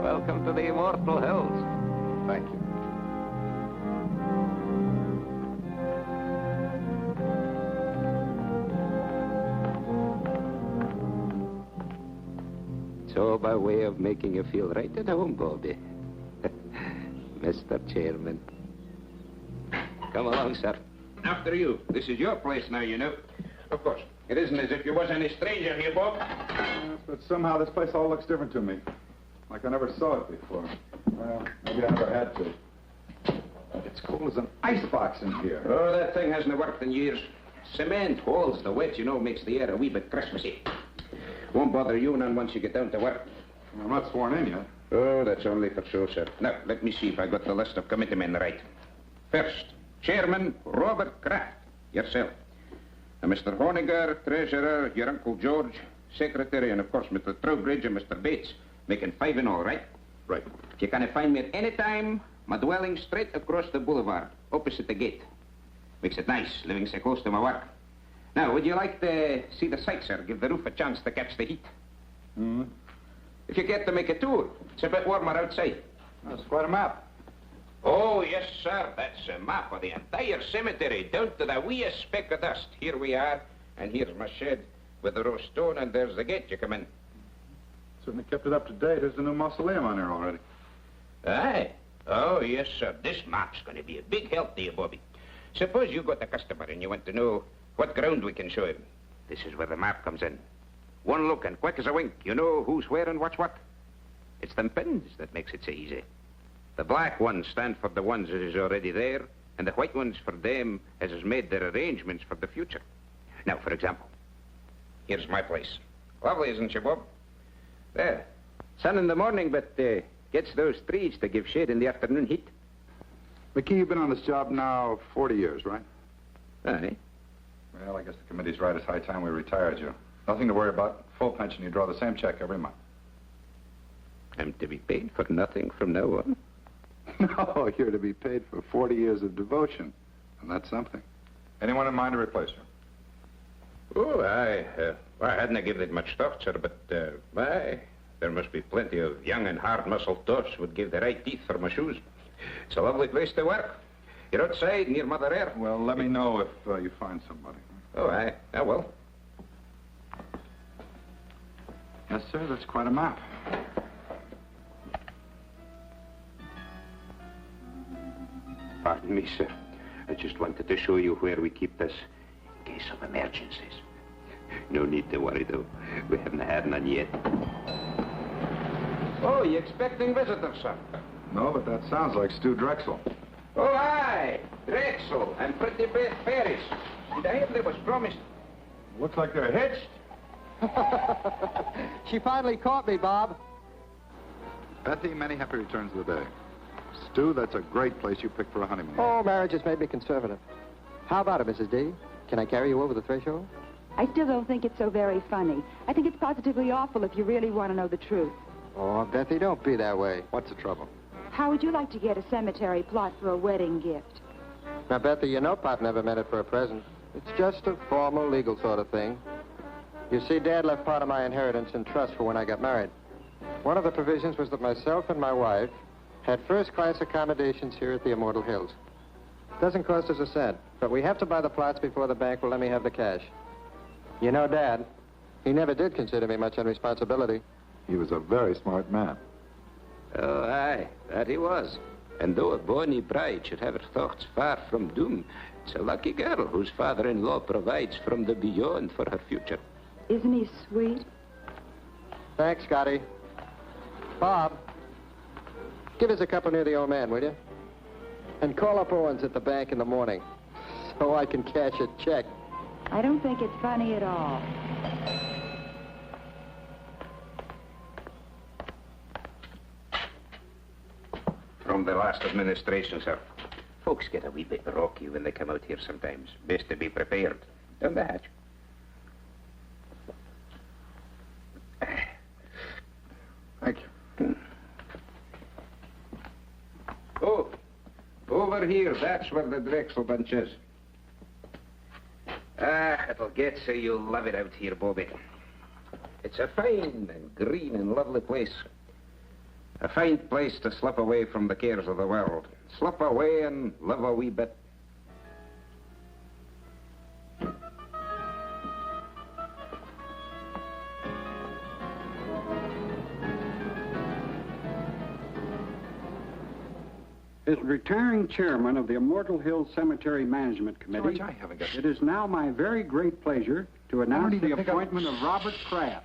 Welcome to the immortal hills. Thank you. So, by way of making you feel right at home, Bobby. Mr. Chairman. Come along, sir. After you. This is your place now, you know. Of course. It isn't as if you was any stranger here, Bob. Yes, but somehow this place all looks different to me. Like I never saw it before. Well, maybe I never had to. It's cold as an icebox in here. Oh, that thing hasn't worked in years. Cement holds the wet, you know, makes the air a wee bit Christmassy. Won't bother you none once you get down to work. I'm not sworn in yet. Oh, that's only for show, sir. Now, let me see if I got the list of committee men right. First, Chairman Robert Kraft, yourself. Mr. Honiger, Treasurer, your Uncle George, Secretary, and of course Mr. Trowbridge and Mr. Bates, making 5 in all, right? Right. You can find me at any time, my dwelling straight across the boulevard, opposite the gate. Makes it nice, living so close to my work. Now, would you like to see the sights, sir? Give the roof a chance to catch the heat. Mm-hmm. If you care to make a tour, it's a bit warmer outside. That's quite a map. Oh, yes, sir. That's a map of the entire cemetery, down to the weeest speck of dust. Here we are, and here's my shed with the row stone, and there's the gate you come in. Certainly kept it up to date. There's the new mausoleum on there already. Aye. Oh, yes, sir. This map's going to be a big help to you, Bobby. Suppose you got a customer and you want to know what ground we can show him. This is where the map comes in. One look and quick as a wink, you know who's where and what's what. It's them pins that makes it so easy. The black ones stand for the ones that is already there, and the white ones for them as has made their arrangements for the future. Now, for example, here's my place. Lovely, isn't she, Bob? There. Sun in the morning, but gets those trees to give shade in the afternoon heat. McKee, you've been on this job now 40 years, right? Aye. Well, I guess the committee's right. It's high time we retired you. Nothing to worry about. Full pension. You draw the same check every month. I'm to be paid for nothing from now on? No, you're to be paid for 40 years of devotion. And that's something. Anyone in mind to replace you? Oh, I hadn't given it much thought, sir, but, there must be plenty of young and hard-muscled toffs would give the right teeth for my shoes. It's a lovely place to work. You're outside, near Mother Air. Well, let me know if you find somebody. Oh, I will. Yes, sir, that's quite a map. Pardon me, sir. I just wanted to show you where we keep this in case of emergencies. No need to worry, though. We haven't had none yet. Oh, you expecting visitors, sir? No, but that sounds like Stu Drexel. Oh, aye. Drexel and Pretty Beth Ferris. Did I hear they was promised? Looks like they're hitched. She finally caught me, Bob. Betty, many happy returns of the day. Stu, that's a great place you picked for a honeymoon. Oh, marriage has made me conservative. How about it, Mrs. D? Can I carry you over the threshold? I still don't think it's so very funny. I think it's positively awful if you really want to know the truth. Oh, Bethy, don't be that way. What's the trouble? How would you like to get a cemetery plot for a wedding gift? Now, Bethy, you know Pop never meant it for a present. It's just a formal, legal sort of thing. You see, Dad left part of my inheritance in trust for when I got married. One of the provisions was that myself and my wife had first-class accommodations here at the Immortal Hills. Doesn't cost us a cent, but we have to buy the plots before the bank will let me have the cash. You know, Dad, he never did consider me much on responsibility. He was a very smart man. Oh, aye, that he was. And though a bonny bride should have her thoughts far from doom, it's a lucky girl whose father-in-law provides from the beyond for her future. Isn't he sweet? Thanks, Scotty. Bob, give us a couple near the old man, will you? And call up Owens at the bank in the morning so I can cash a check. I don't think it's funny at all. From the last administration, sir. Folks get a wee bit rocky when they come out here sometimes. Best to be prepared. Down the hatch. Thank you. Oh, over here. That's where the Drexel bunch is. It'll get so you'll love it out here, Bobby. It's a fine and green and lovely place. A fine place to slip away from the cares of the world. Slip away and live a wee bit. As retiring chairman of the Immortal Hills Cemetery Management Committee, George, I haven't got... it is now my very great pleasure to announce the appointment of Robert Kraft,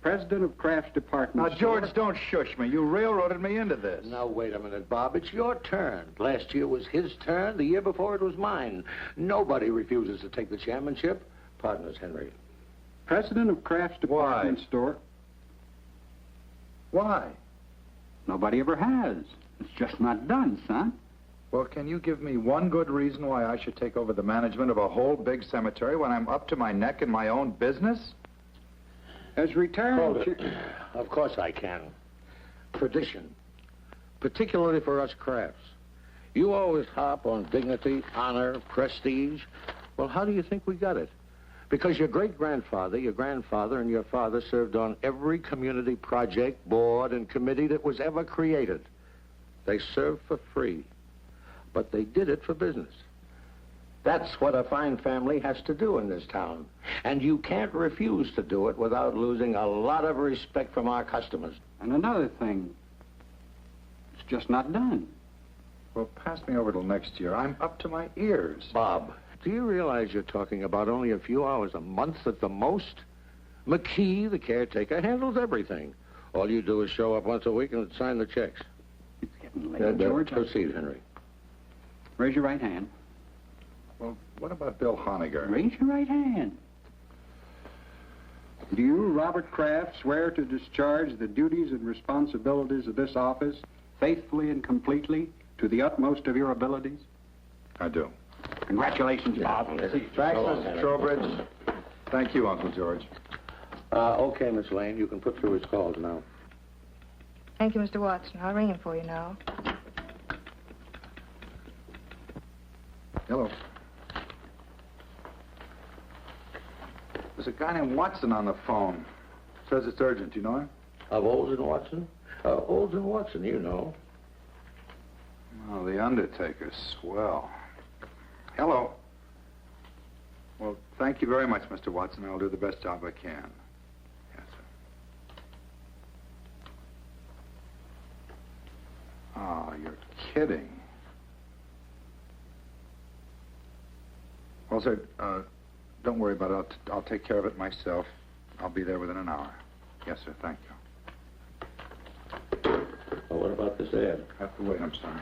president of Kraft's department. Now, George, don't shush me. You railroaded me into this. Now, wait a minute, Bob. It's your turn. Last year was his turn. The year before it was mine. Nobody refuses to take the chairmanship. Partners, Henry. President of Kraft's department store. Why? Nobody ever has. It's just not done, son. Well, can you give me one good reason why I should take over the management of a whole big cemetery when I'm up to my neck in my own business? As retiring Hold it. Of course I can. Tradition. Particularly for us Crafts. You always harp on dignity, honor, prestige. Well, how do you think we got it? Because your great-grandfather, your grandfather, and your father served on every community project, board, and committee that was ever created. They served for free, but they did it for business. That's what a fine family has to do in this town. And you can't refuse to do it without losing a lot of respect from our customers. And another thing, it's just not done. Well, pass me over till next year. I'm up to my ears. Bob, do you realize you're talking about only a few hours a month at the most? McKee, the caretaker, handles everything. All you do is show up once a week and sign the checks. It's getting late, George. Proceed, Henry. Raise your right hand. Well, what about Bill Honegger? Raise your right hand. Do you, Robert Kraft, swear to discharge the duties and responsibilities of this office faithfully and completely to the utmost of your abilities? I do. Congratulations, Bob. Thanks, Mr. Trowbridge. Thank you, Uncle George. Okay, Miss Lane, you can put through his calls now. Thank you, Mr. Watson. I'll ring him for you now. Hello. There's a guy named Watson on the phone. Says it's urgent. You know him? Of Olds and Watson? Olds and Watson, you know. Oh, the Undertaker's swell. Hello. Well, thank you very much, Mr. Watson. I'll do the best job I can. Yes, sir. Oh, you're kidding. Well, sir, don't worry about it. I'll take care of it myself. I'll be there within an hour. Yes, sir. Thank you. Well, what about this ad? I have to wait. I'm sorry.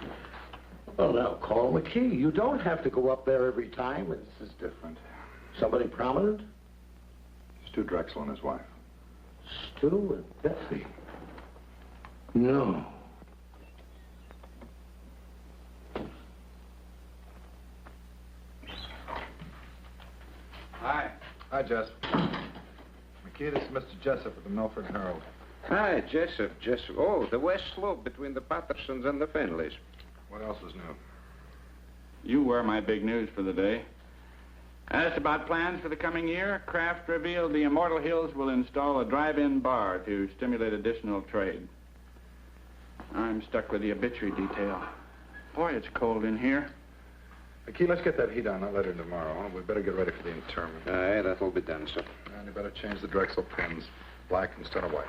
Well, now, call McKee. You don't have to go up there every time. This is different. Somebody prominent? Stu Drexel and his wife. Stu and Betsy. No. Hi. Hi, Jess. McKee, this is Mr. Jessup of the Milford Herald. Hi, Jessup. Oh, the west slope between the Pattersons and the Finleys. What else is new? You were my big news for the day. Asked about plans for the coming year, Kraft revealed the Immortal Hills will install a drive-in bar to stimulate additional trade. I'm stuck with the obituary detail. Boy, it's cold in here. Key, let's get that heat on that letter tomorrow. Huh? We better get ready for the interment. Aye, that'll be done, sir. And you better change the Drexel pins. Black instead of white.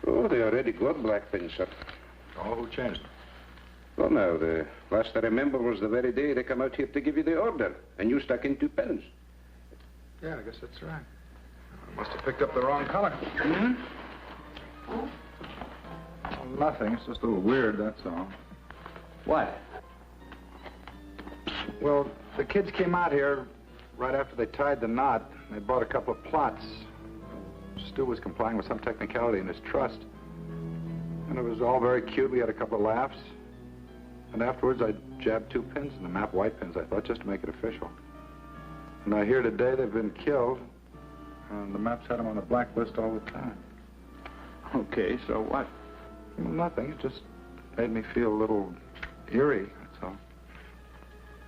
Oh, they already got black pins, sir. Oh, who changed them? Well, now, the last I remember was the very day they come out here to give you the order, and you stuck in 2 pens. Yeah, I guess that's right. I must have picked up the wrong color. Hmm? Well, nothing. It's just a little weird, that's all. What? Well, the kids came out here right after they tied the knot. They bought a couple of plots. Stu was complying with some technicality in his trust. And it was all very cute. We had a couple of laughs. And afterwards, I jabbed 2 pins in the map, white pins, I thought, just to make it official. And I hear today they've been killed. And the maps had them on the blacklist all the time. Okay, so what? Well, nothing. It just made me feel a little eerie, that's all.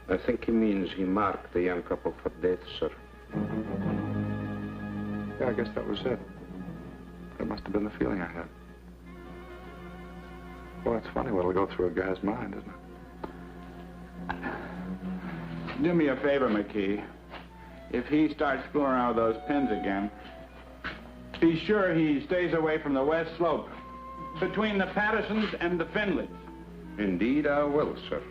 I think he means he marked the young couple for death, sir. Yeah, I guess that was it. That must have been the feeling I had. Well, it's funny what'll go through a guy's mind, isn't it? Do me a favor, McKee. If he starts fooling around with those pins again, be sure he stays away from the west slope, between the Pattersons and the Finleys. Indeed, I will, sir.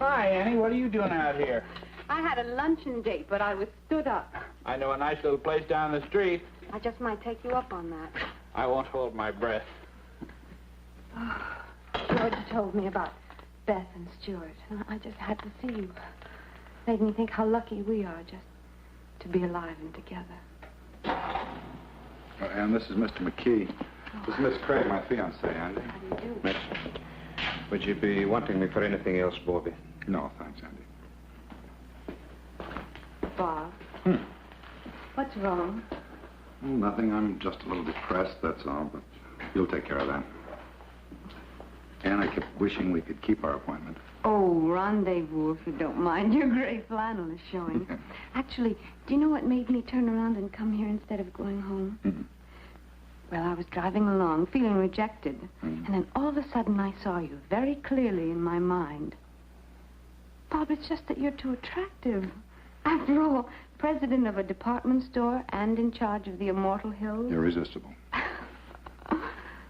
Hi, Annie. What are you doing out here? I had a luncheon date, but I was stood up. I know a nice little place down the street. I just might take you up on that. I won't hold my breath. George told me about Beth and Stuart, and I just had to see you. Made me think how lucky we are just to be alive and together. And this is Mr. McKee. This is Miss Craig, my fiancée, Andy. How do you do? Miss, would you be wanting me for anything else, Bobby? No, thanks, Andy. Bob. What's wrong? Well, nothing. I'm just a little depressed, that's all, but you'll take care of that. And I kept wishing we could keep our appointment. Oh, rendezvous, if you don't mind. Your gray flannel is showing. Actually, do you know what made me turn around and come here instead of going home? Mm-hmm. Well, I was driving along, feeling rejected. Mm-hmm. And then all of a sudden I saw you very clearly in my mind. Bob, it's just that you're too attractive. After all, president of a department store and in charge of the Immortal Hills. Irresistible.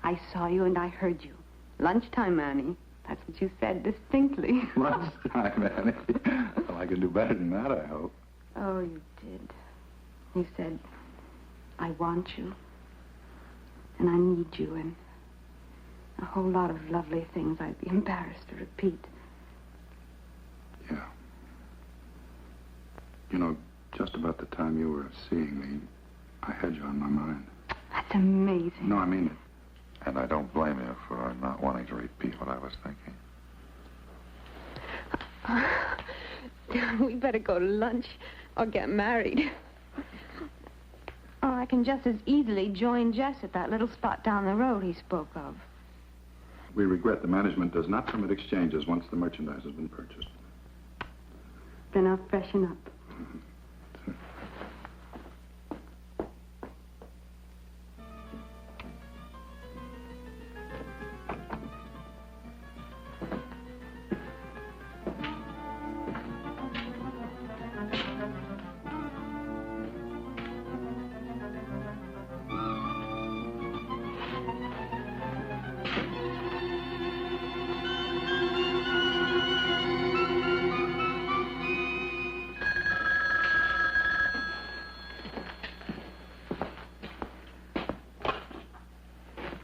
I saw you and I heard you. Lunchtime, Annie. That's what you said distinctly. Lunchtime, Annie. Well, I can do better than that, I hope. Oh, you did. You said, I want you. And I need you, and a whole lot of lovely things I'd be embarrassed to repeat. Yeah. You know, just about the time you were seeing me, I had you on my mind. That's amazing. No, I mean it. And I don't blame you for not wanting to repeat what I was thinking. We better go to lunch or get married. Or I can just as easily join Jess at that little spot down the road he spoke of. We regret the management does not permit exchanges once the merchandise has been purchased. Then I'll freshen up.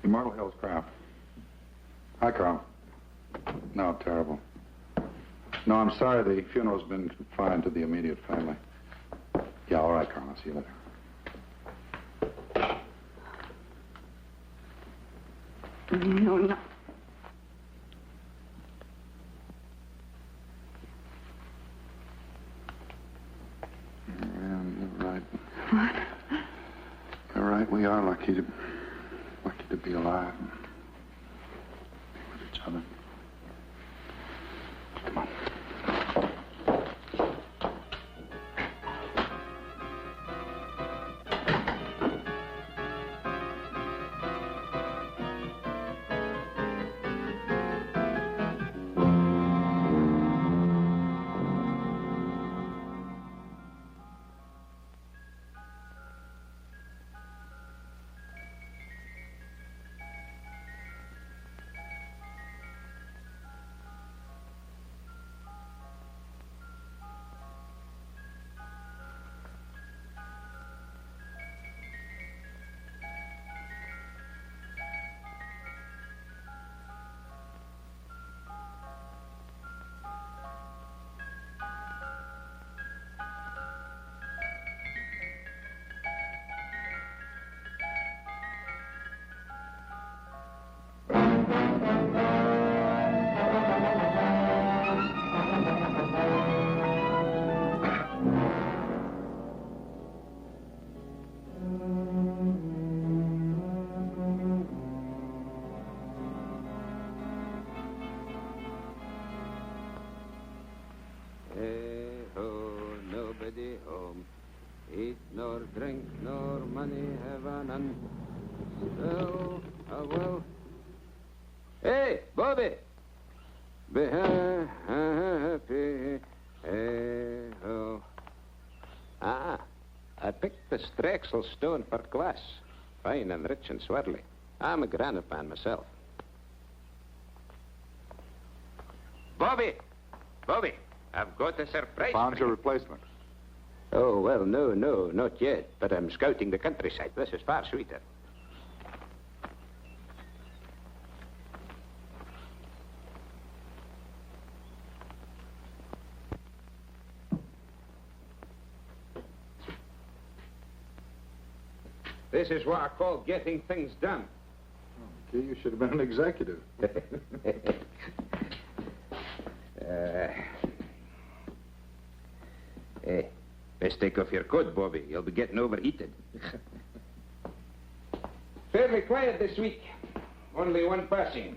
Immortal Hills, Kraft. Hi, Carl. No, terrible. No, I'm sorry. The funeral's been confined to the immediate family. Yeah, all right, Carl. I'll see you later. No, no. Yeah, you're right. What? You're right. We are lucky to Lucky to be alive. With each other. Come on. Nobody home. Eat nor drink nor money have none. Still, well. Hey, Bobby! Be happy. Hey-ho. Ah, I picked the Strexel stone for glass. Fine and rich and swirly. I'm a granite man myself. Bobby! I've got a surprise. Found your replacement. Oh, well, no, not yet. But I'm scouting the countryside. This is far sweeter. This is what I call getting things done. Oh, gee, you should have been an executive. Hey, best take off your coat, Bobby. You'll be getting overheated. Fairly quiet this week. Only one passing.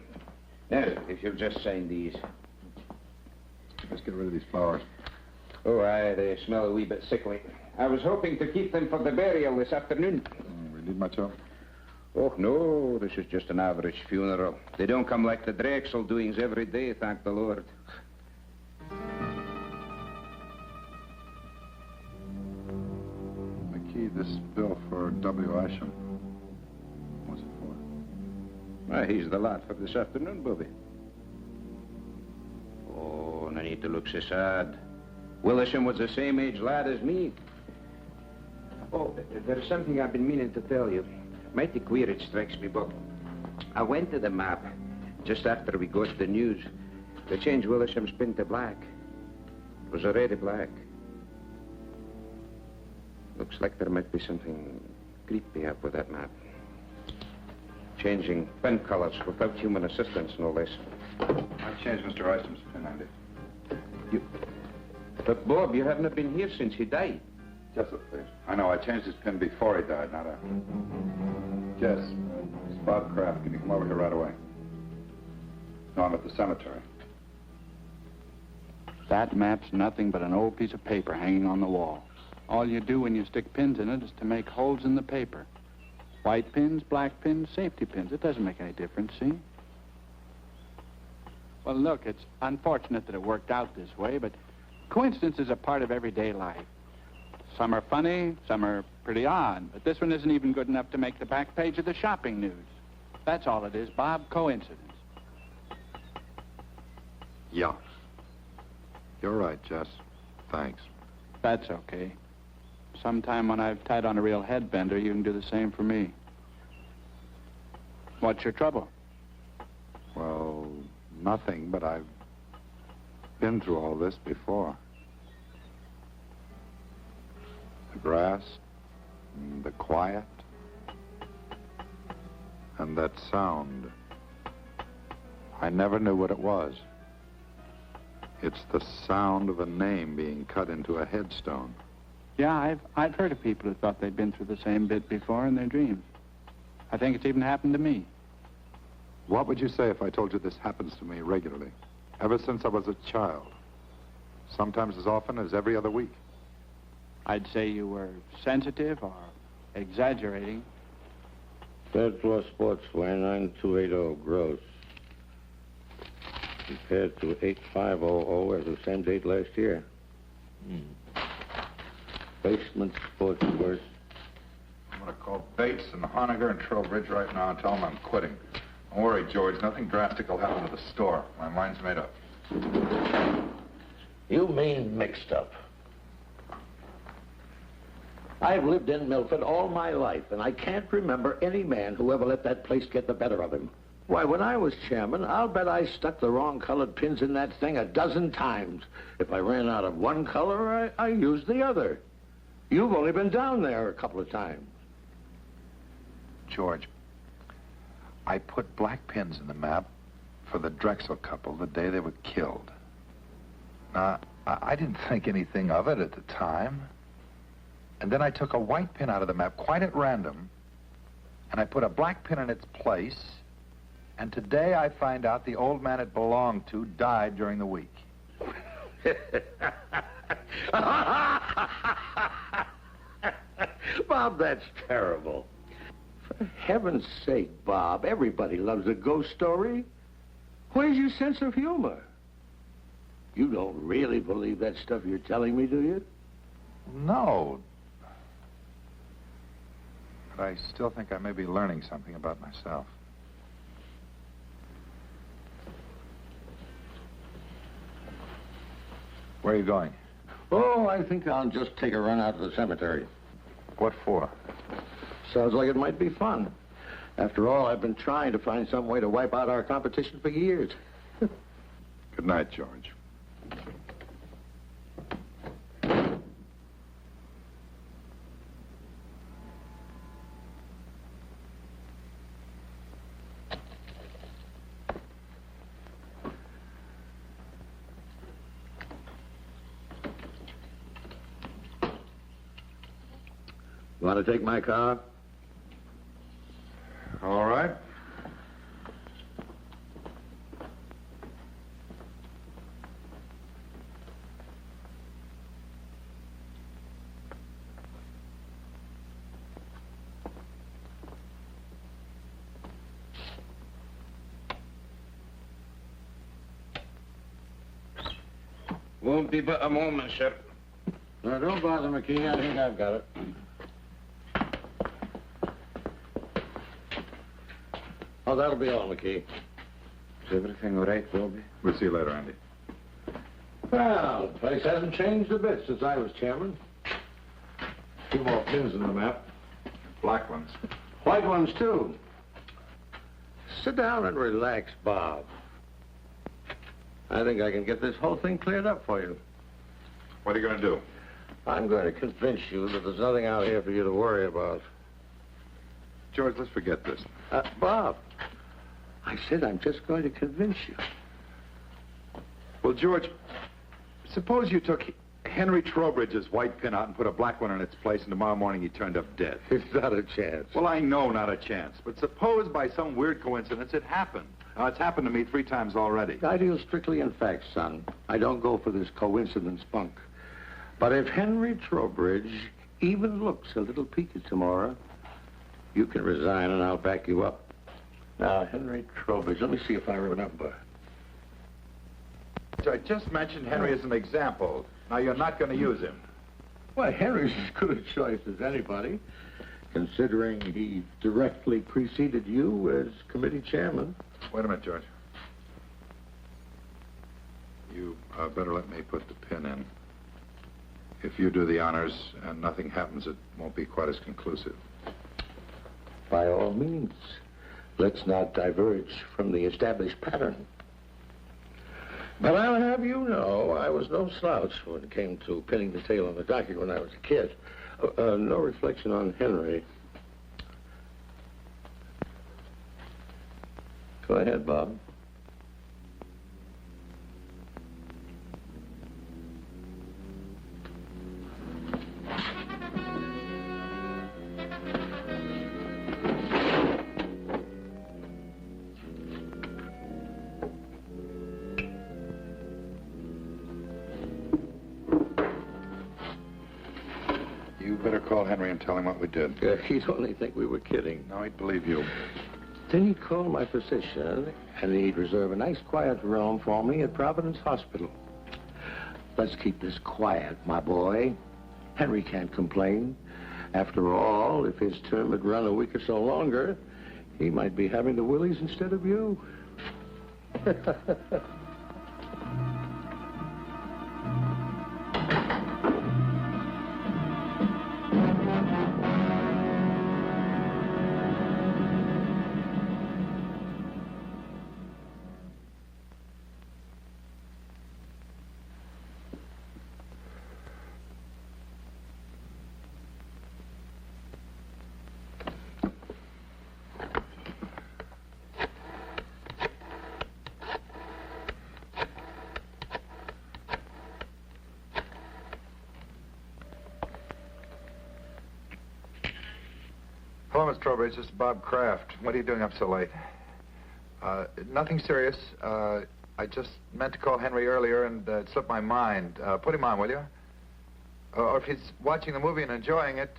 Now, if you'll just sign these. Let's get rid of these flowers. Oh, aye, they smell a wee bit sickly. I was hoping to keep them for the burial this afternoon. We need much help? Oh, no, this is just an average funeral. They don't come like the Drexel doings every day, thank the Lord. McKee, this bill for W. Isham. What's it for? Why, he's the lad for this afternoon, Bobby. Oh, no need to look so sad. Willisham was the same age lad as me. Oh, there's something I've been meaning to tell you. Mighty queer it strikes me, Bob. I went to the map just after we got the news. They changed Willisham's pin to black. It was already black. Looks like there might be something creepy up with that map. Changing pen colors without human assistance, no less. I've changed Mr. Isham's pin, Andy. You... But, Bob, you haven't been here since he died. Jessup, please. I know, I changed his pin before he died, not after. Jess, it's Bob Kraft. Can you come over here right away? No, I'm at the cemetery. That map's nothing but an old piece of paper hanging on the wall. All you do when you stick pins in it is to make holes in the paper. White pins, black pins, safety pins. It doesn't make any difference, see? Well, look, it's unfortunate that it worked out this way, but coincidences are part of everyday life. Some are funny, some are pretty odd, but this one isn't even good enough to make the back page of the shopping news. That's all it is, Bob, coincidence. Yeah. You're right, Jess. Thanks. That's okay. Sometime when I've tied on a real headbender, you can do the same for me. What's your trouble? Well, nothing, but I've been through all this before. The grass, and the quiet, and that sound. I never knew what it was. It's the sound of a name being cut into a headstone. Yeah, I've heard of people who thought they'd been through the same bit before in their dreams. I think it's even happened to me. What would you say if I told you this happens to me regularly? Ever since I was a child. Sometimes as often as every other week. I'd say you were sensitive or exaggerating. Third floor sportswear, 9280 gross. Compared to 8500 as the same date last year. Basement sportswear. I'm going to call Bates and Honegger and Trowbridge right now and tell them I'm quitting. Don't worry, George. Nothing drastic will happen to the store. My mind's made up. You mean mixed up? I've lived in Milford all my life, and I can't remember any man who ever let that place get the better of him. Why, when I was chairman, I'll bet I stuck the wrong colored pins in that thing a dozen times. If I ran out of one color, I used the other. You've only been down there a couple of times. George, I put black pins in the map for the Drexel couple the day they were killed. Now, I didn't think anything of it at the time. And then I took a white pin out of the map, quite at random, and I put a black pin in its place, and today I find out the old man it belonged to died during the week. Bob, that's terrible. For heaven's sake, Bob, everybody loves a ghost story. Where's your sense of humor? You don't really believe that stuff you're telling me, do you? No. But I still think I may be learning something about myself. Where are you going? Oh, I think I'll just take a run out to the cemetery. What for? Sounds like it might be fun. After all, I've been trying to find some way to wipe out our competition for years. Good night, George. Want to take my car? All right. Won't be but a moment, sir. No, don't bother, McKee. I think I've got it. Oh, that'll be all, McKee. Is everything all right, Wilby? We'll see you later, Andy. Well, the place hasn't changed a bit since I was chairman. 2 more pins in the map. Black ones. White ones, too. Sit down and relax, Bob. I think I can get this whole thing cleared up for you. What are you going to do? I'm going to convince you that there's nothing out here for you to worry about. George, let's forget this. Bob, I said I'm just going to convince you. Well, George, suppose you took Henry Trowbridge's white pin out and put a black one in its place, and tomorrow morning he turned up dead. It's not a chance. Well, I know not a chance, but suppose by some weird coincidence it happened. Now, it's happened to me 3 times already. I deal strictly in facts, son. I don't go for this coincidence bunk. But if Henry Trowbridge even looks a little peaked tomorrow, you can resign and I'll back you up. Now, Henry Trowbridge, let me see if I remember. I just mentioned Henry as an example. Now, you're not going to use him. Well, Henry's as good a choice as anybody, considering he directly preceded you as committee chairman. Wait a minute, George. You better let me put the pin in. If you do the honors and nothing happens, it won't be quite as conclusive. By all means, let's not diverge from the established pattern. But I'll have you know, I was no slouch when it came to pinning the tail on the donkey when I was a kid. No reflection on Henry. Go ahead, Bob. Henry and tell him what we did. He'd only think we were kidding. No, he'd believe you. Then he'd call my physician, and he'd reserve a nice quiet room for me at Providence Hospital. Let's keep this quiet, my boy. Henry can't complain. After all, if his term had run a week or so longer, he might be having the willies instead of you. Hello, Miss Trowbridge. This is Bob Kraft. What are you doing up so late? Nothing serious. I just meant to call Henry earlier and it slipped my mind. Put him on, will you? Or if he's watching the movie and enjoying it,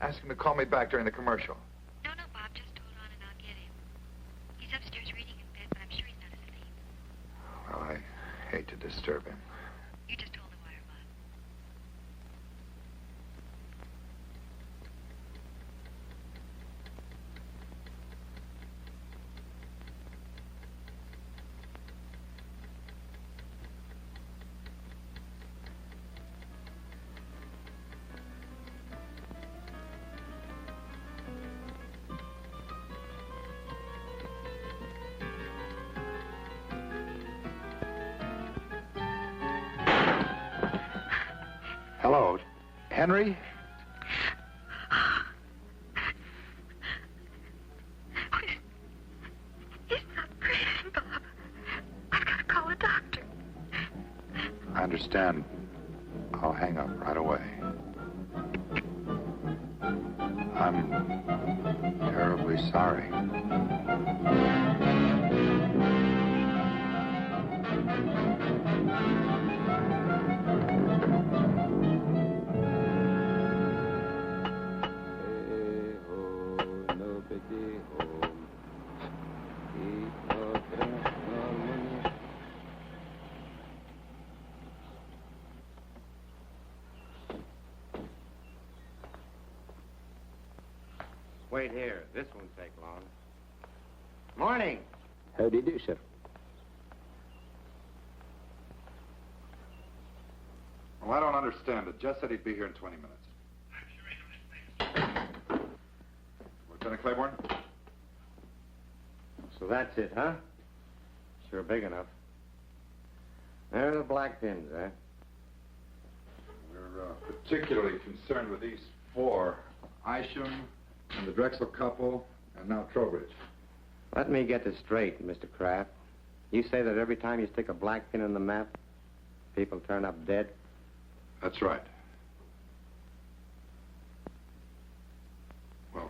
ask him to call me back during the commercial. No, Bob. Just hold on and I'll get him. He's upstairs reading in bed, but I'm sure he's not asleep. Well, I hate to disturb him. You just hold the wire, Bob. Hello, Henry? He's not breathing, Bob. I've got to call a doctor. I understand. I'll hang up right away. I'm terribly sorry. Wait here. This won't take long. Morning. How do you do, sir? Well, I don't understand it. Jess said he'd be here in 20 minutes. Lieutenant Claiborne? So that's it, huh? Sure big enough. There are the black pins, eh? We're particularly concerned with these four. Isham and the Drexel couple, and now Trowbridge. Let me get this straight, Mr. Kraft. You say that every time you stick a black pin in the map, people turn up dead? That's right. Well,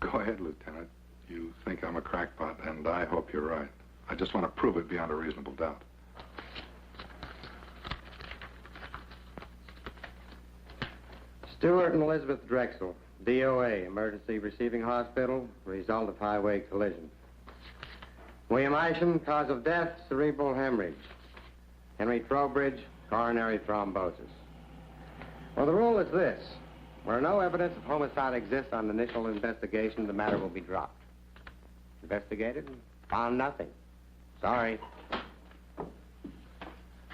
go ahead, Lieutenant. You think I'm a crackpot, and I hope you're right. I just want to prove it beyond a reasonable doubt. Stewart and Elizabeth Drexel, DOA, Emergency Receiving Hospital, result of highway collision. William Isham, cause of death, cerebral hemorrhage. Henry Trowbridge, coronary thrombosis. Well, the rule is this. Where no evidence of homicide exists on initial investigation, the matter will be dropped. Investigated, found nothing. Sorry.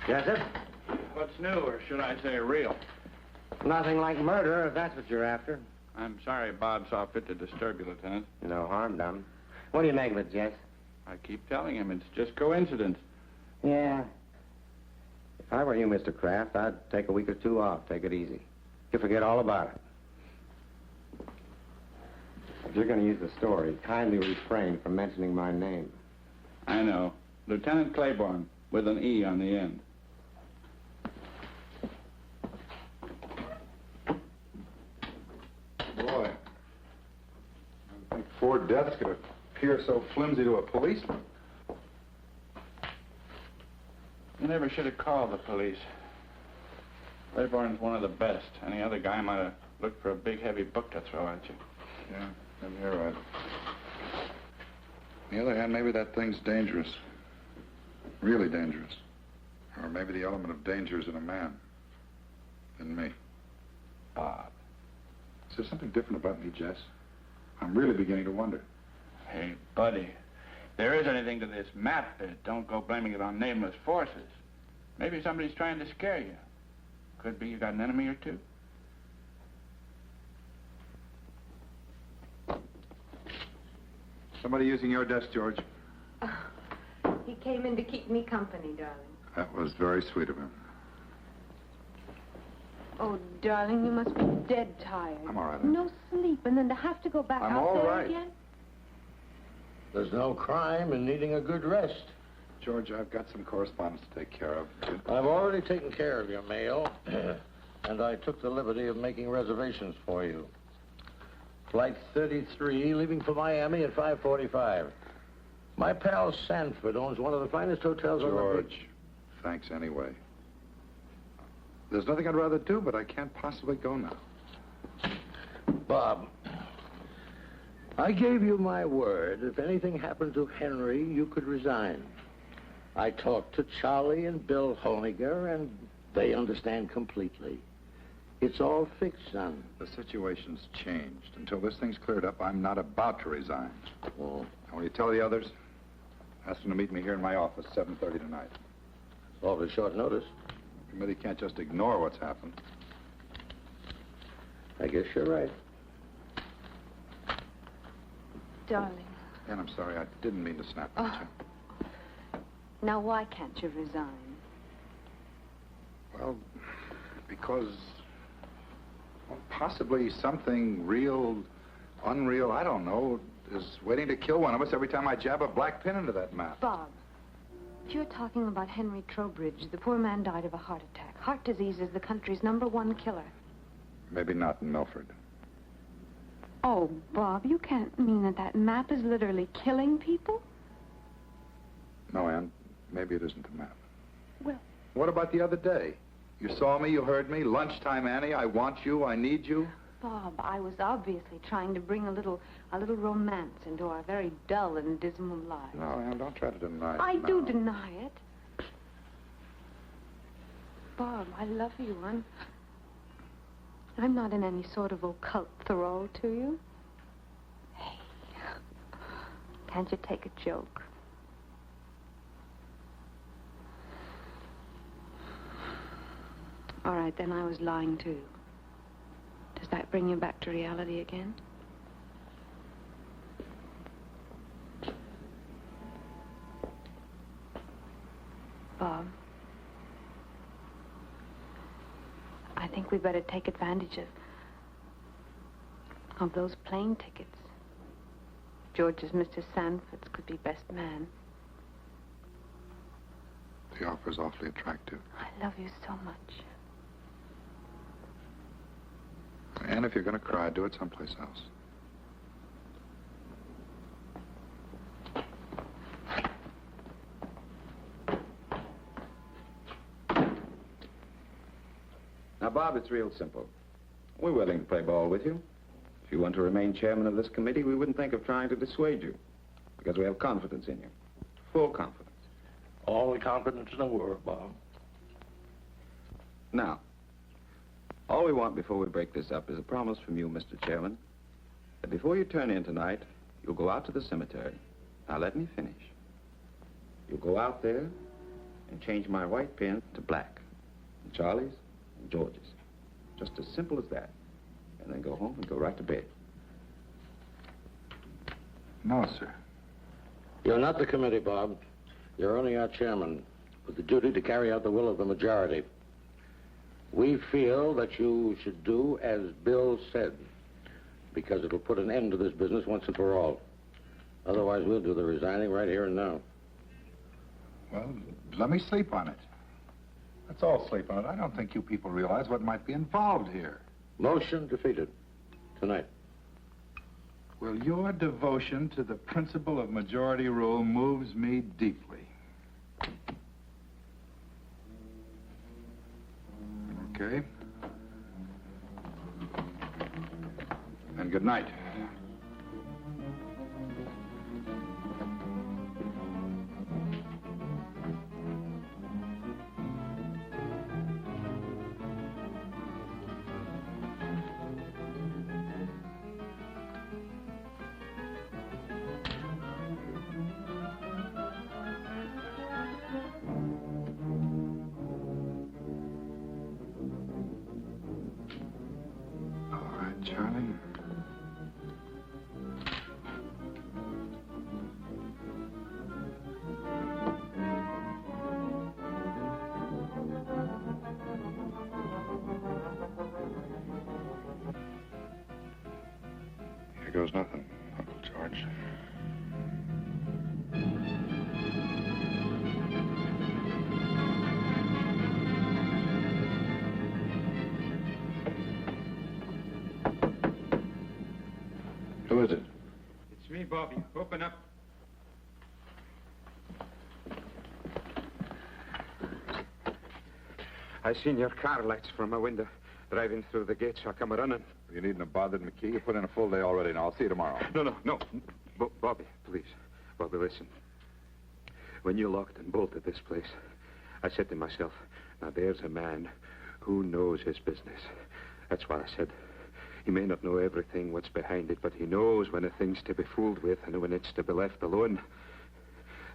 Jessup? What's new, or should I say real? Nothing like murder, if that's what you're after. I'm sorry Bob saw fit to disturb you, Lieutenant. No harm done. What do you make of it, Jess? I keep telling him it's just coincidence. Yeah. If I were you, Mr. Kraft, I'd take a week or two off. Take it easy. You forget all about it. If you're going to use the story, kindly refrain from mentioning my name. I know. Lieutenant Claiborne, with an E on the end. Boy, I think 4 deaths could appear so flimsy to a policeman. You never should have called the police. Claiborne's one of the best. Any other guy might have Look for a big, heavy book to throw at you. Yeah, maybe you're right. On the other hand, maybe that thing's dangerous. Really dangerous. Or maybe the element of danger is in a man. In me. Bob. Is there something different about me, Jess? I'm really beginning to wonder. Hey, buddy. If there is anything to this map, don't go blaming it on nameless forces. Maybe somebody's trying to scare you. Could be you got an enemy or two. Somebody using your desk, George. He came in to keep me company, darling. That was very sweet of him. Oh, darling, you must be dead tired. I'm all right. No sleep, and then to have to go back I'm out all there right. again? There's no crime in needing a good rest. George, I've got some correspondence to take care of. I've already taken care of your mail, and I took the liberty of making reservations for you. Flight 33, leaving for Miami at 5:45. My pal Sanford owns one of the finest hotels on the George, thanks anyway. There's nothing I'd rather do, but I can't possibly go now. Bob, I gave you my word. If anything happened to Henry, you could resign. I talked to Charlie and Bill Honiger, and they understand completely. It's all fixed, son. The situation's changed. Until this thing's cleared up, I'm not about to resign. Oh. And when you tell the others, ask them to meet me here in my office, 7:30 tonight. Awfully short notice. The committee can't just ignore what's happened. I guess you're right. Darling. And I'm sorry, I didn't mean to snap at you. Now, why can't you resign? Well, because possibly something real, unreal, I don't know, is waiting to kill one of us every time I jab a black pin into that map. Bob, if you're talking about Henry Trowbridge, the poor man died of a heart attack. Heart disease is the country's #1 killer. Maybe not in Milford. Oh, Bob, you can't mean that that map is literally killing people? No, Ann, maybe it isn't the map. Well... What about the other day? You saw me, you heard me. Lunchtime, Annie, I want you, I need you. Bob, I was obviously trying to bring a little romance into our very dull and dismal lives. No, Ann, don't try to deny it. I now. do deny it. Bob, I love you. I'm not in any sort of occult thrall to you. Hey, can't you take a joke? All right, then I was lying too. Does that bring you back to reality again? Bob, I think we better take advantage of those plane tickets. George's Mr. Sanford's could be best man. The offer's awfully attractive. I love you so much. And if you're going to cry, do it someplace else. Now, Bob, it's real simple. We're willing to play ball with you. If you want to remain chairman of this committee, we wouldn't think of trying to dissuade you, because we have confidence in you. Full confidence. All the confidence in the world, Bob. Now, all we want before we break this up is a promise from you, Mr. Chairman, that before you turn in tonight, you'll go out to the cemetery. Now, let me finish. You'll go out there and change my white pin to black, and Charlie's and George's. Just as simple as that. And then go home and go right to bed. No, sir. You're not the committee, Bob. You're only our chairman, with the duty to carry out the will of the majority. We feel that you should do as Bill said, because it'll put an end to this business once and for all. Otherwise, we'll do the resigning right here and now. Well, let me sleep on it. Let's all sleep on it. I don't think you people realize what might be involved here. Motion defeated. Tonight. Well, your devotion to the principle of majority rule moves me deeply. Okay. And good night. Charlie. Here goes nothing, Uncle George. Who is it? It's me, Bobby. Open up. I seen your car lights from my window driving through the gate, so I come running. You needn't have bothered McKee. You put in a full day already, and I'll see you tomorrow. No. Bobby, please. Bobby, listen. When you locked and bolted this place, I said to myself, now there's a man who knows his business. That's what I said. He may not know everything what's behind it, but he knows when a thing's to be fooled with and when it's to be left alone.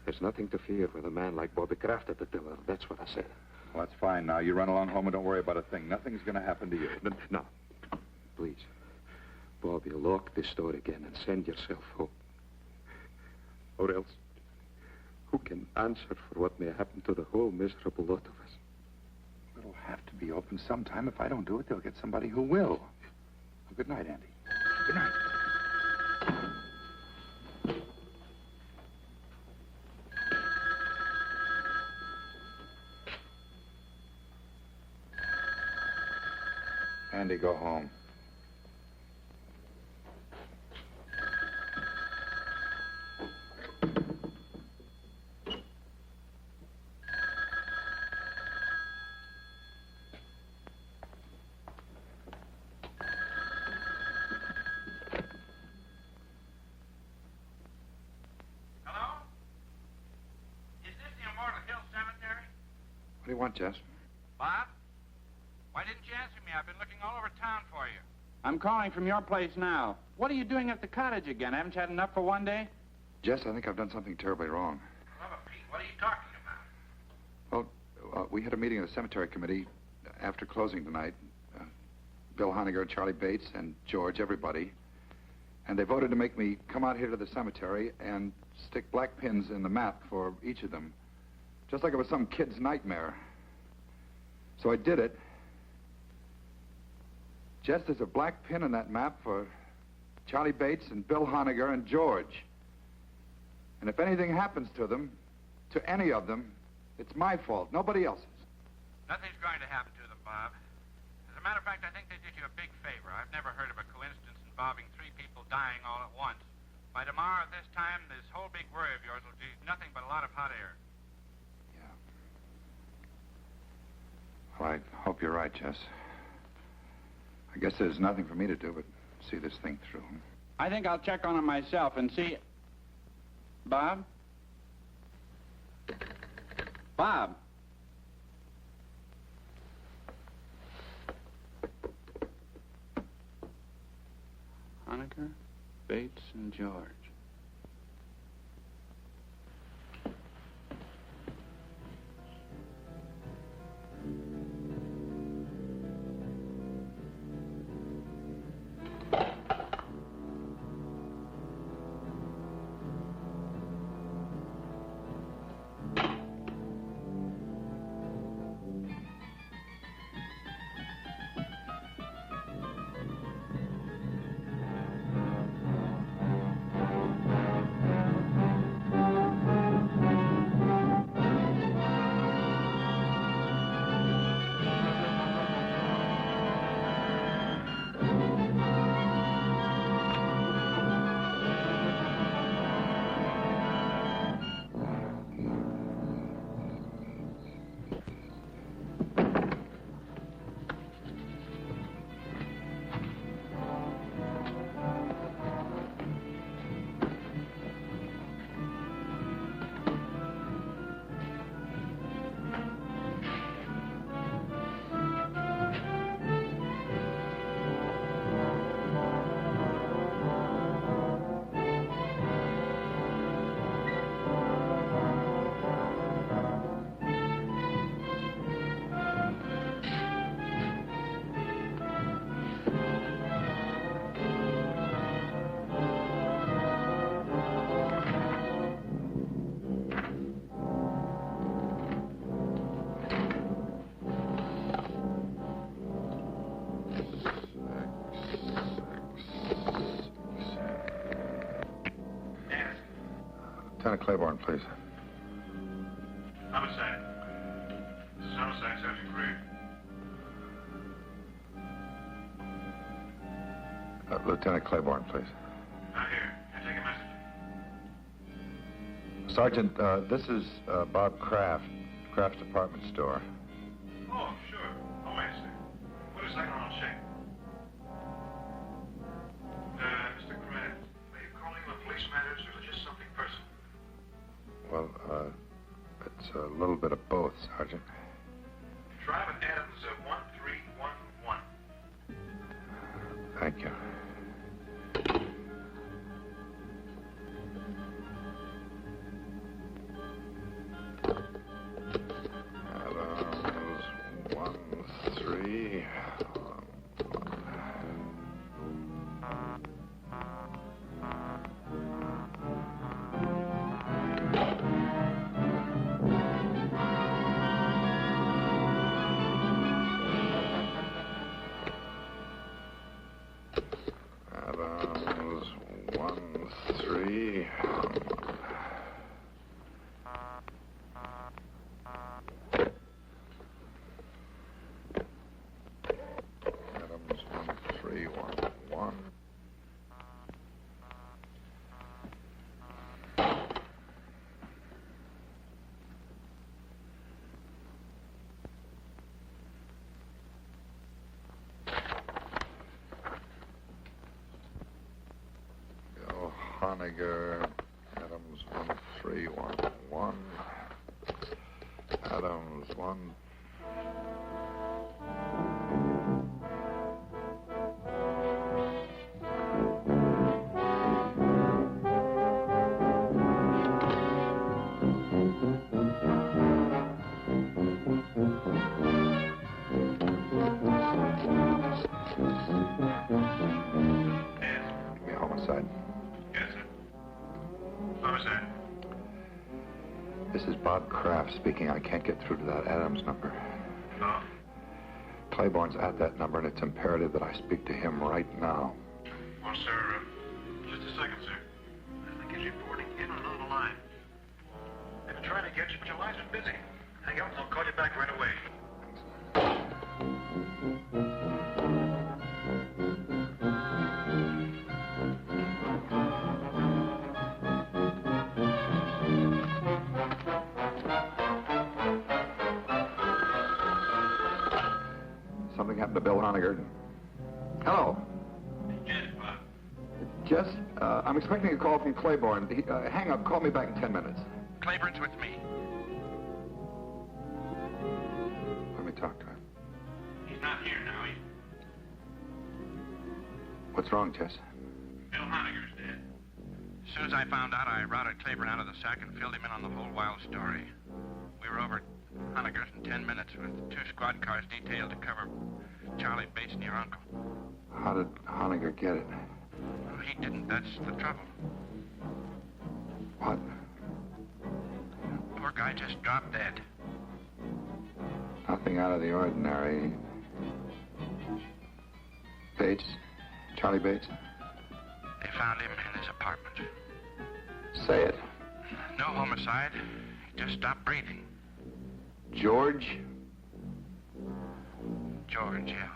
There's nothing to fear with a man like Bobby Kraft at the tiller. That's what I said. Well, that's fine now. You run along home and don't worry about a thing. Nothing's going to happen to you. No. Please. Bobby, lock this door again and send yourself home. Or else, who can answer for what may happen to the whole miserable lot of us? It'll have to be open sometime. If I don't do it, they'll get somebody who will. Well, good night, Andy. Good night. Andy, go home. What do you want, Jess? Bob? Why didn't you answer me? I've been looking all over town for you. I'm calling from your place now. What are you doing at the cottage again? Haven't you had enough for one day? Jess, I think I've done something terribly wrong. Well, Pete, what are you talking about? Well, we had a meeting of the cemetery committee after closing tonight. Bill Honegger, Charlie Bates, and George, everybody. And they voted to make me come out here to the cemetery and stick black pins in the map for each of them. Just like it was some kid's nightmare. So I did it. Jess, there's a black pin in that map for Charlie Bates and Bill Honegger and George. And if anything happens to them, to any of them, it's my fault, nobody else's. Nothing's going to happen to them, Bob. As a matter of fact, I think they did you a big favor. I've never heard of a coincidence involving 3 people dying all at once. By tomorrow at this time, this whole big worry of yours will be nothing but a lot of hot air. Well, I hope you're right, Jess. I guess there's nothing for me to do but see this thing through. I think I'll check on him myself and see... Bob? Bob? Honegger, Bates, and George. Lieutenant Claiborne, please. Homicide. This is Homicide, Sergeant Greer. Lieutenant Claiborne, please. Not here. Can I take a message? Sergeant, this is Bob Kraft, Kraft's department store. Oh, sure. Oh, wait a second. Wait a second, I'll check. Mr. Kraft, are you calling on police matters or just something personal? Well, it's a little bit of both, Sergeant. Drive at Adams 1311. Thank you. Adams 1311. Adams 13. Adams 1311. Bill Honiger, Adams 1311. Adams 1. Give me a homicide. Yes, sir. Homicide. This is Bob Kraft speaking. I can't get through to that Adams number. No. Claiborne's at that number, and it's imperative that I speak to him right now. Well, sir, just a second, sir. I think he's reporting in on another line. They've been trying to get you, but your line's been busy. Hang up and I'll call you back right away. Something happened to Bill Honiger. Hello. Yes, Bob. Just, I'm expecting a call from Claiborne. Hang up. Call me back in 10 minutes. Claiborne's with me. Let me talk to him. He's not here now. What's wrong, Jess? Bill Honiger's dead. As soon as I found out, I routed Claiborne out of the sack and filled him in on the whole wild story. We were over at Honiger's in 10 minutes with 2 squad cars detailed to cover Charlie Bates and your uncle. How did Honiger get it? Well, he didn't. That's the trouble. What? Poor guy just dropped dead. Nothing out of the ordinary. Bates? Charlie Bates? They found him in his apartment. Say it. No homicide. He just stopped breathing. George? George, yeah.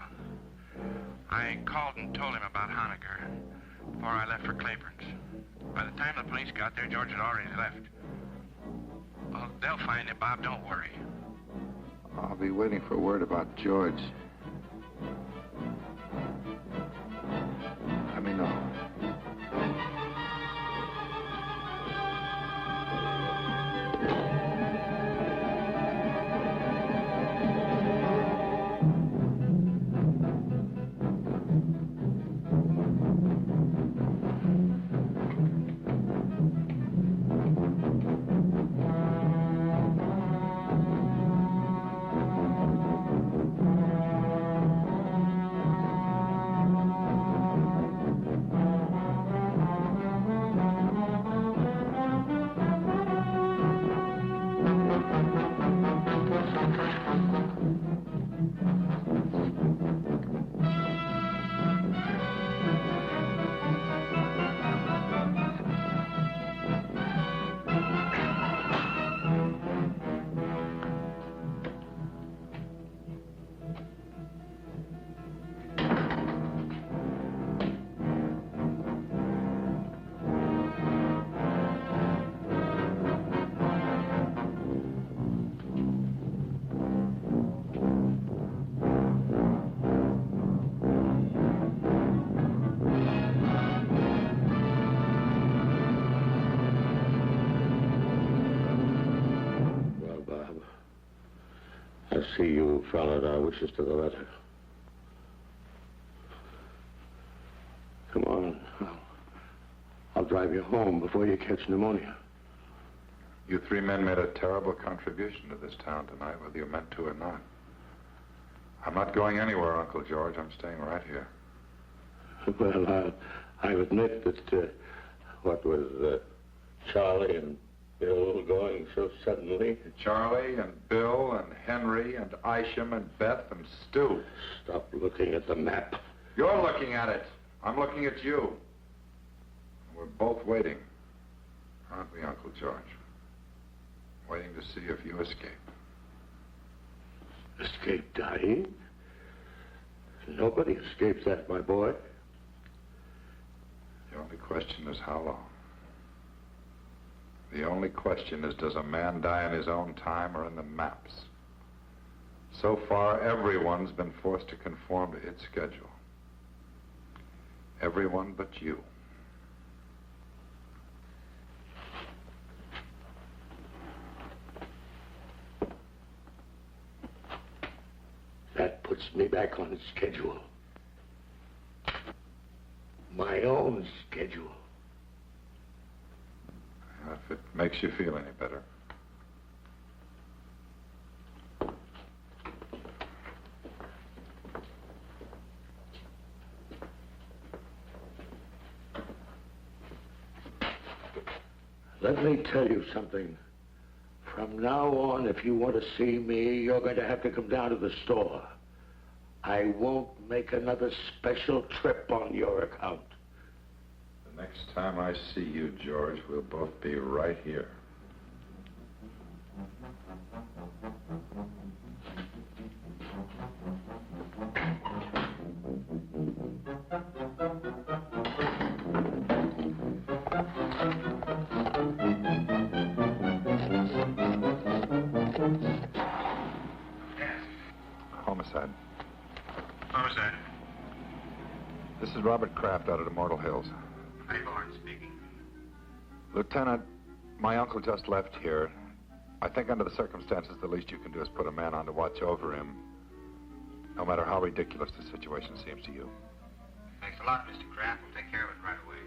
I called and told him about Honiger before I left for Claiborne's. By the time the police got there, George had already left. Well, they'll find him, Bob. Don't worry. I'll be waiting for word about George. Let me know. I see you followed our wishes to the letter. Come on. I'll drive you home before you catch pneumonia. You three men made a terrible contribution to this town tonight, whether you meant to or not. I'm not going anywhere, Uncle George. I'm staying right here. Well, I'll admit that what with Charlie and Bill going so suddenly. Charlie and Bill and Henry and Isham and Beth and Stu. Stop looking at the map. You're looking at it. I'm looking at you. We're both waiting, aren't we, Uncle George? Waiting to see if you escape. Escape dying? Nobody escapes that, my boy. The only question is how long. The only question is, does a man die in his own time or in the maps? So far, everyone's been forced to conform to its schedule. Everyone but you. That puts me back on schedule. My own schedule. If it makes you feel any better. Let me tell you something. From now on, if you want to see me, you're going to have to come down to the store. I won't make another special trip on your account. The next time I see you, George, we'll both be right here. Homicide. Homicide. This is Robert Kraft out at Immortal Hills. Hayborn speaking. Lieutenant, my uncle just left here. I think under the circumstances, the least you can do is put a man on to watch over him, no matter how ridiculous the situation seems to you. Thanks a lot, Mr. Kraft. We'll take care of it right away.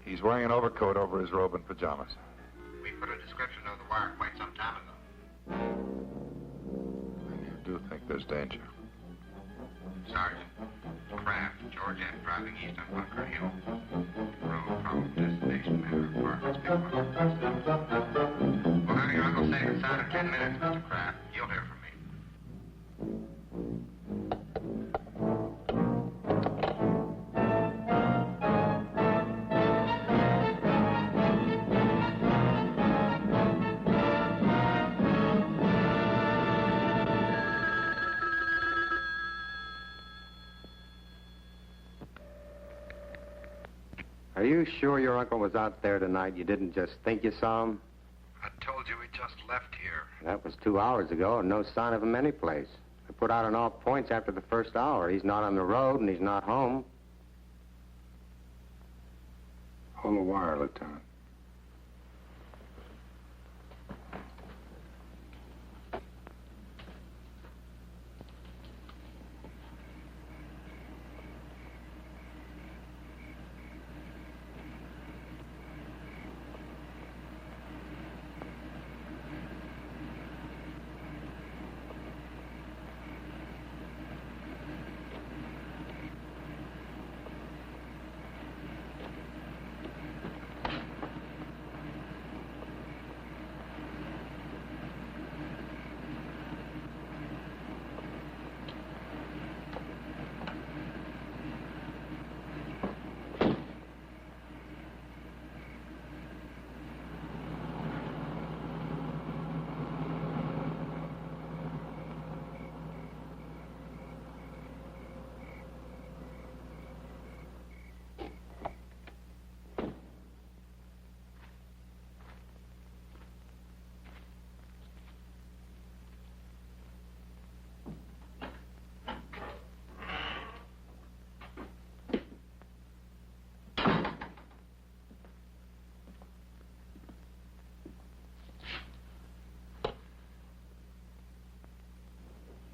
He's wearing an overcoat over his robe and pajamas. We put a description of the wire quite some time ago. And you do think there's danger? Sergeant, Kraft, George F. driving east on Bunker Hill. Road, probable destination, Manor Apartments, big one. We'll have your uncle safe inside of 10 minutes, Mr. Kraft. You'll hear from me. Are you sure your uncle was out there tonight? You didn't just think you saw him? I told you he just left here. That was 2 hours ago, and no sign of him anyplace. I put out on all points after the first hour. He's not on the road, and he's not home. Hold the wire, Lieutenant.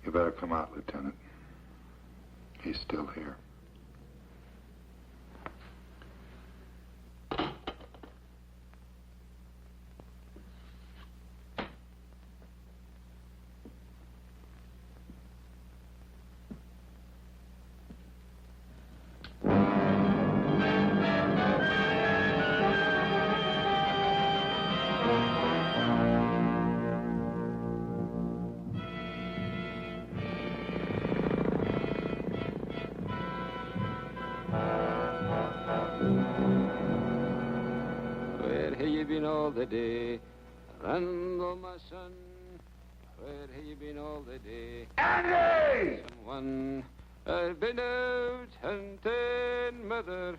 You better come out, Lieutenant. He's still here. Where have you been all the day? Randall, my son. Where have you been all the day? Andy! Someone. I've been out hunting, mother.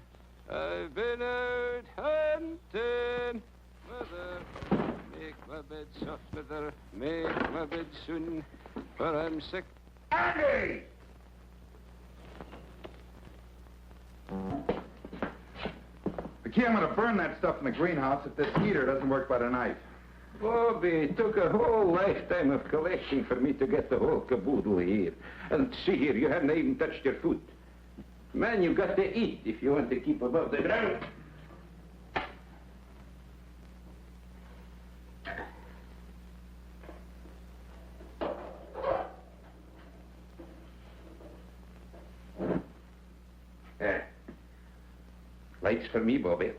I've been out hunting, mother. Make my bed soft, mother. Make my bed soon, for I'm sick. Andy! Vicky, I'm going to burn that stuff in the greenhouse if this heater doesn't work by tonight. Bobby, it took a whole lifetime of collecting for me to get the whole caboodle here. And see here, you haven't even touched your food. Man, you've got to eat if you want to keep above the ground. Lights for me, Bobby. Of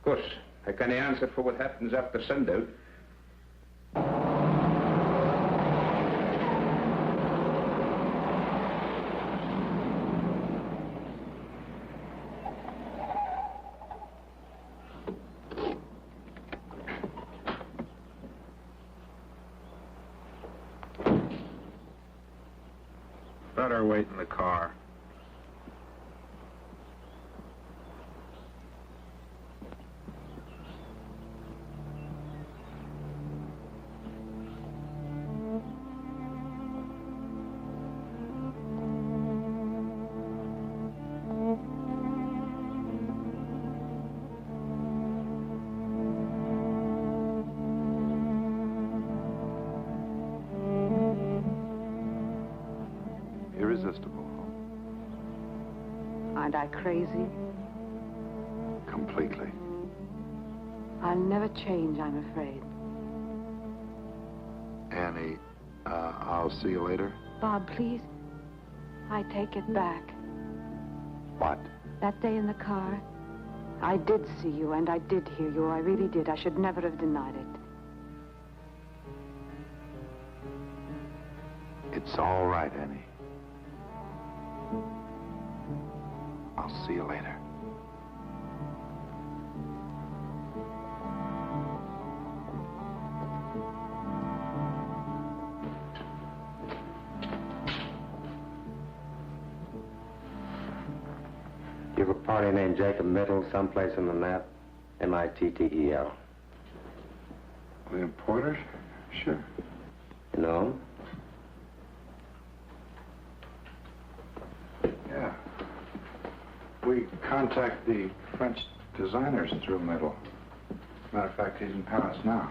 course, I can't answer for what happens after sundown. Better wait in the car. Irresistible. Aren't I crazy? Completely. I'll never change, I'm afraid. Annie, I'll see you later. Bob, please. I take it back. What? That day in the car, I did see you and I did hear you. I really did. I should never have denied it. It's all right, Annie. I'll see you later. You have a party named Jacob Mittel someplace in the map? M-I-T-T-E-L. William Porter? Sure. You know him? Yeah. We contact the French designers through Middle. Matter of fact, he's in Paris now.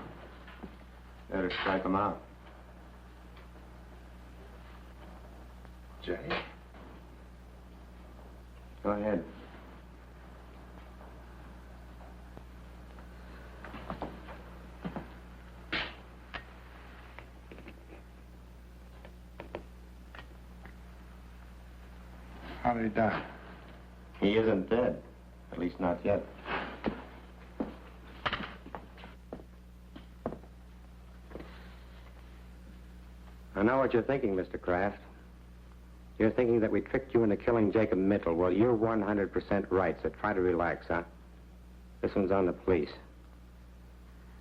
Better strike him out. Jay? Go ahead. How did he die? He isn't dead. At least not yet. I know what you're thinking, Mr. Kraft. You're thinking that we tricked you into killing Jacob Mittel. Well, you're 100% right, so try to relax, huh? This one's on the police.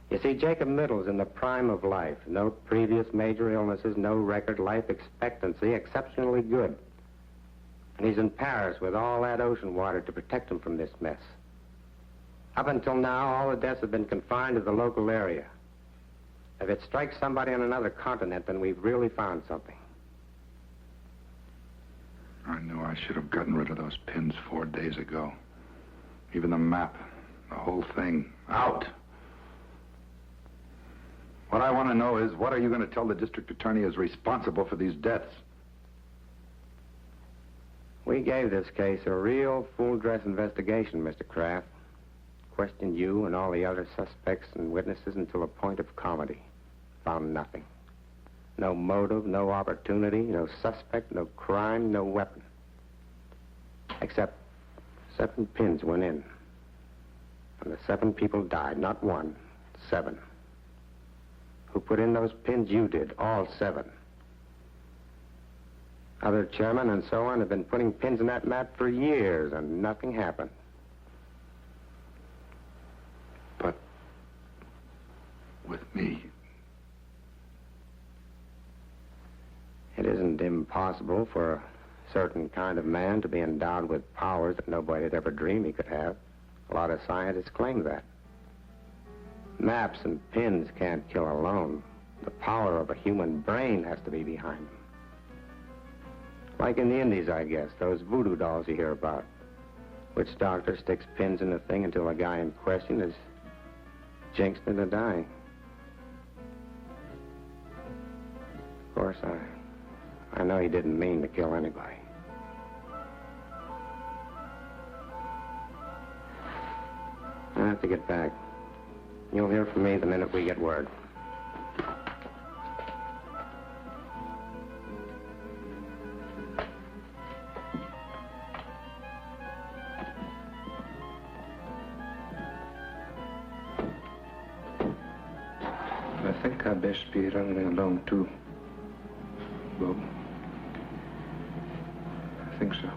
You see, Jacob Mittel's in the prime of life. No previous major illnesses, no record, life expectancy, exceptionally good. And he's in Paris with all that ocean water to protect him from this mess. Up until now, all the deaths have been confined to the local area. If it strikes somebody on another continent, then we've really found something. I knew I should have gotten rid of those pins 4 days ago. Even the map, the whole thing, out. What I want to know is, what are you going to tell the district attorney is responsible for these deaths? We gave this case a real full-dress investigation, Mr. Kraft. Questioned you and all the other suspects and witnesses until a point of comedy. Found nothing. No motive, no opportunity, no suspect, no crime, no weapon. Except 7 pins went in. And the 7 people died, not 1, 7. Who put in those pins? You did, all 7. Other chairmen and so on have been putting pins in that map for years, and nothing happened. But with me, it isn't impossible for a certain kind of man to be endowed with powers that nobody had ever dreamed he could have. A lot of scientists claim that. Maps and pins can't kill alone. The power of a human brain has to be behind them. Like in the Indies, I guess, those voodoo dolls you hear about. Which doctor sticks pins in the thing until the guy in question is jinxed into dying. Of course, I know he didn't mean to kill anybody. I have to get back. You'll hear from me the minute we get word. I think I'd best be running along, too, Bob. I think so.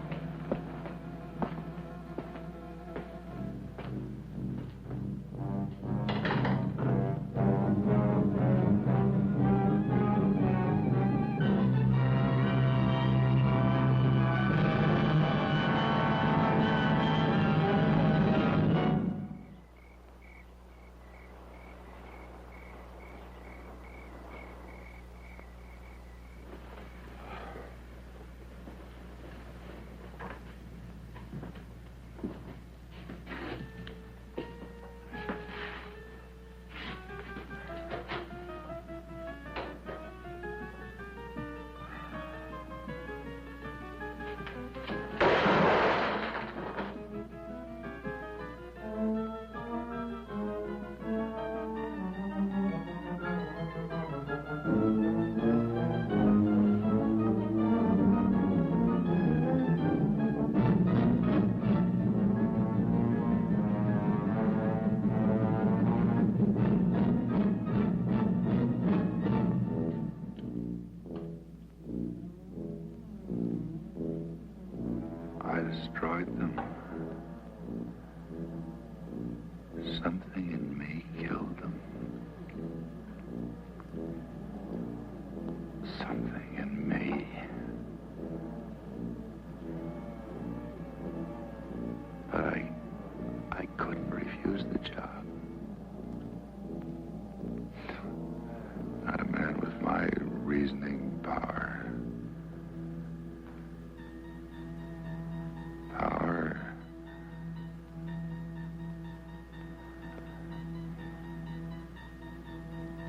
Destroyed them. Something in me killed them. Something in me. But I couldn't refuse the job. Not a man with my reasoning power.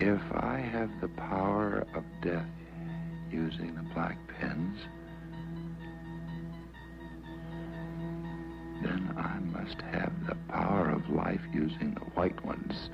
If I have the power of death using the black pens, then I must have the power of life using the white ones.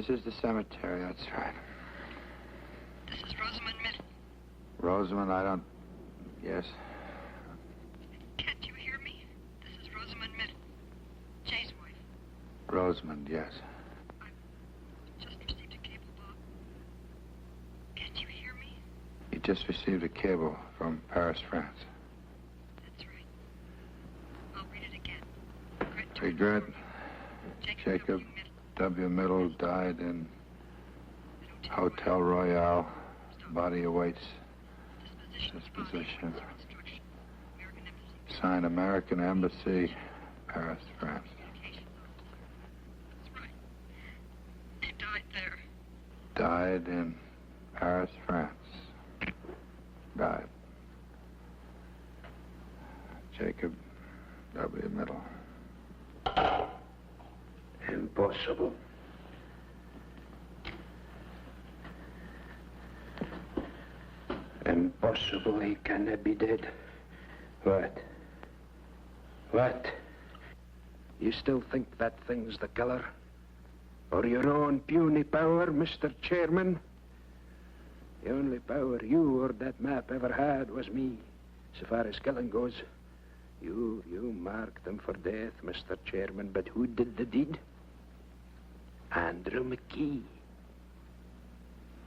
This is the cemetery, that's right. This is Rosamond Middle. Rosamond, I don't... Yes. Can't you hear me? This is Rosamond Middle. Jay's wife. Rosamond, yes. Just received a cable, Bob. Can't you hear me? You just received a cable from Paris, France. That's right. I'll read it again. Regret. Jacob W. Middle died in Hotel Royale. Body awaits disposition. Signed American Embassy, Paris, France. That's right. He died there. Died in Paris, France. Died. Jacob W. Middle. Impossible. Impossible. He cannot be dead. What? What? You still think that thing's the killer? Or your own puny power, Mr. Chairman? The only power you or that map ever had was me, so far as killing goes. You marked them for death, Mr. Chairman, but who did the deed? Andrew McKee.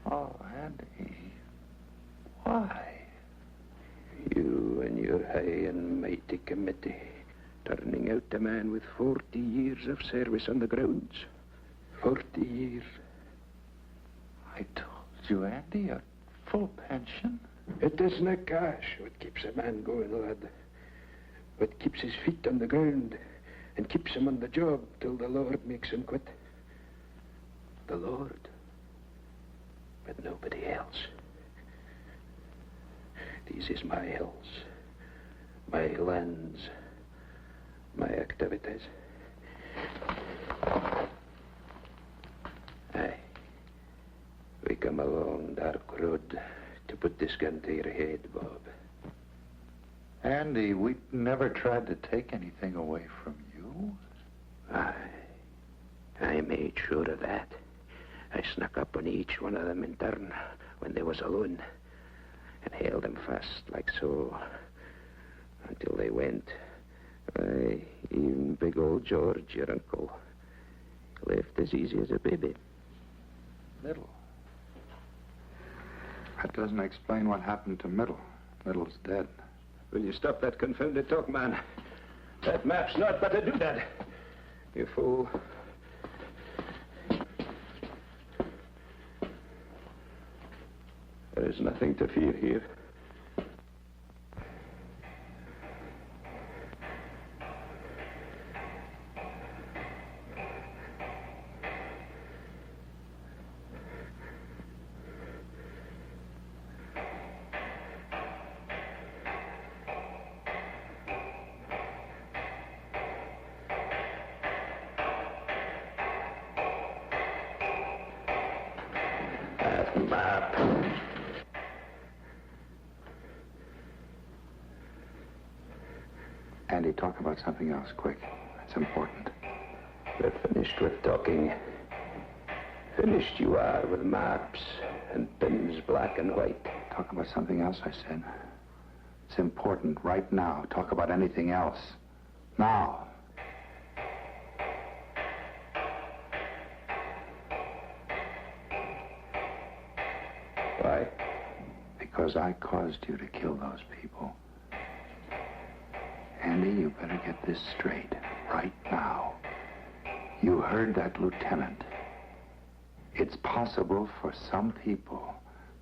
Oh, Andy. Why? You and your high and mighty committee, turning out a man with 40 years of service on the grounds. 40 years. I told you, Andy, a full pension. It isn't cash what keeps a man going, lad. What keeps his feet on the ground and keeps him on the job till the Lord makes him quit. The Lord, but nobody else. This is my hills, my lands, my activities. Aye. We come a long, dark road to put this gun to your head, Bob. Andy, we never tried to take anything away from you. Aye. I made sure of that. I snuck up on each one of them in turn when they was alone and held them fast like so until they went. Aye, even big old George, your uncle, left as easy as a baby. Middle. That doesn't explain what happened to Middle. Middle's dead. Will you stop that confounded talk, man? That map's not but to do that. You fool. There is nothing to fear here. That map. Andy, talk about something else, quick. It's important. We're finished with talking. Finished you are with maps and pins black and white. Talk about something else, I said. It's important right now. Talk about anything else. Now. Why? Because I caused you to kill those people. Andy, you better get this straight right now. You heard that lieutenant. It's possible for some people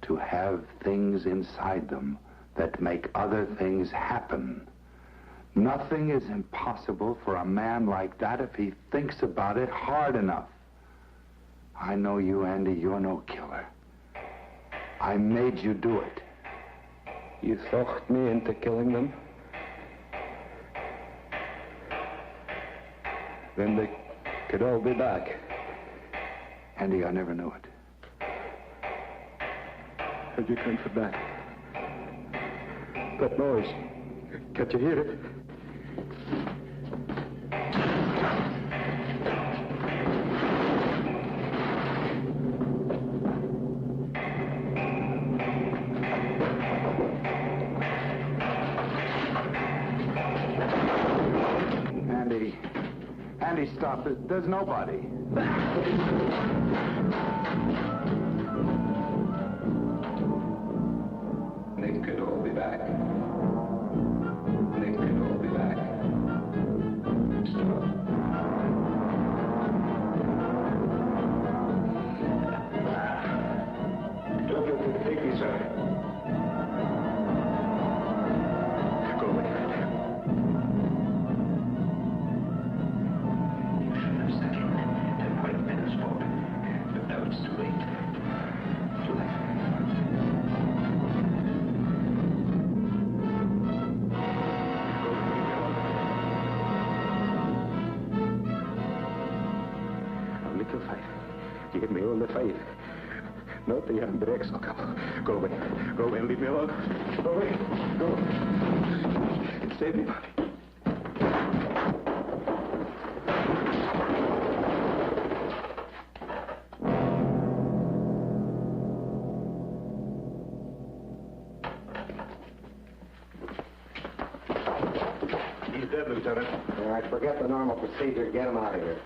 to have things inside them that make other things happen. Nothing is impossible for a man like that if he thinks about it hard enough. I know you, Andy. You're no killer. I made you do it. You talked me into killing them? Then they could all be back. Andy, I never knew it. How'd you come for that? That noise. Can't you hear it? Andy, stop. There's nobody. They could all be back. They could all be back. Stop. Don't look take me, sir. Go away. You should have sat in 10 minutes more. But now it's too late. Too late. A little fight. Give me all the fight. Not the young Drex. Oh, come. Go away. Go away and leave me alone. Go away. Go. Save me, Bobby. He's dead, Lieutenant. All right, forget the normal procedure. Get him out of here.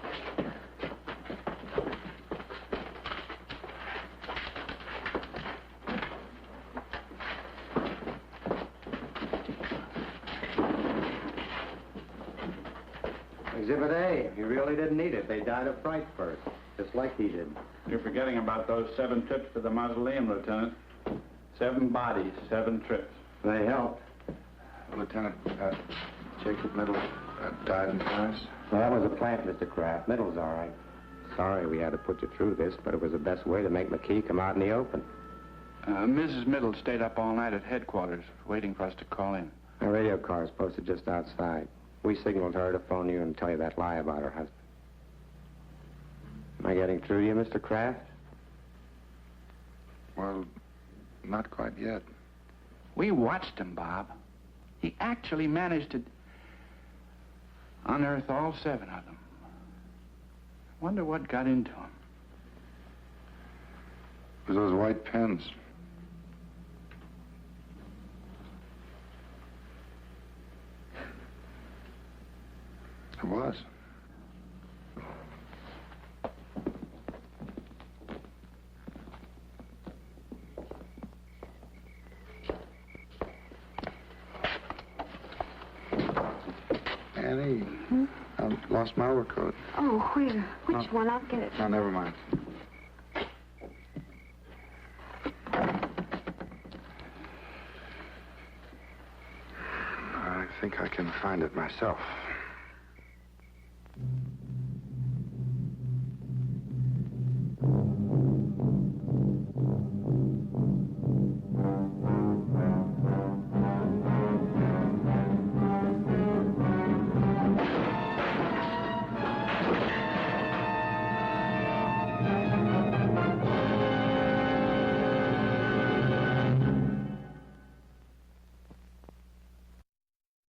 Exhibit A. He really didn't need it. They died of fright first, just like he did. You're forgetting about those 7 trips to the mausoleum, Lieutenant. 7 bodies, 7 trips. They helped. Lieutenant, Jacob Middle died in Paris. Well, that was a plant, Mr. Kraft. Middle's all right. Sorry we had to put you through this, but it was the best way to make McKee come out in the open. Mrs. Middle stayed up all night at headquarters, waiting for us to call in. Our radio car is posted just outside. We signaled her to phone you and tell you that lie about her husband. Am I getting through to you, Mr. Kraft? Well, not quite yet. We watched him, Bob. He actually managed to unearth all 7 of them. Wonder what got into him. It was those white pens. It was. Annie, I lost my overcoat. Oh, where? Which one? I'll get it. No, never mind. I think I can find it myself.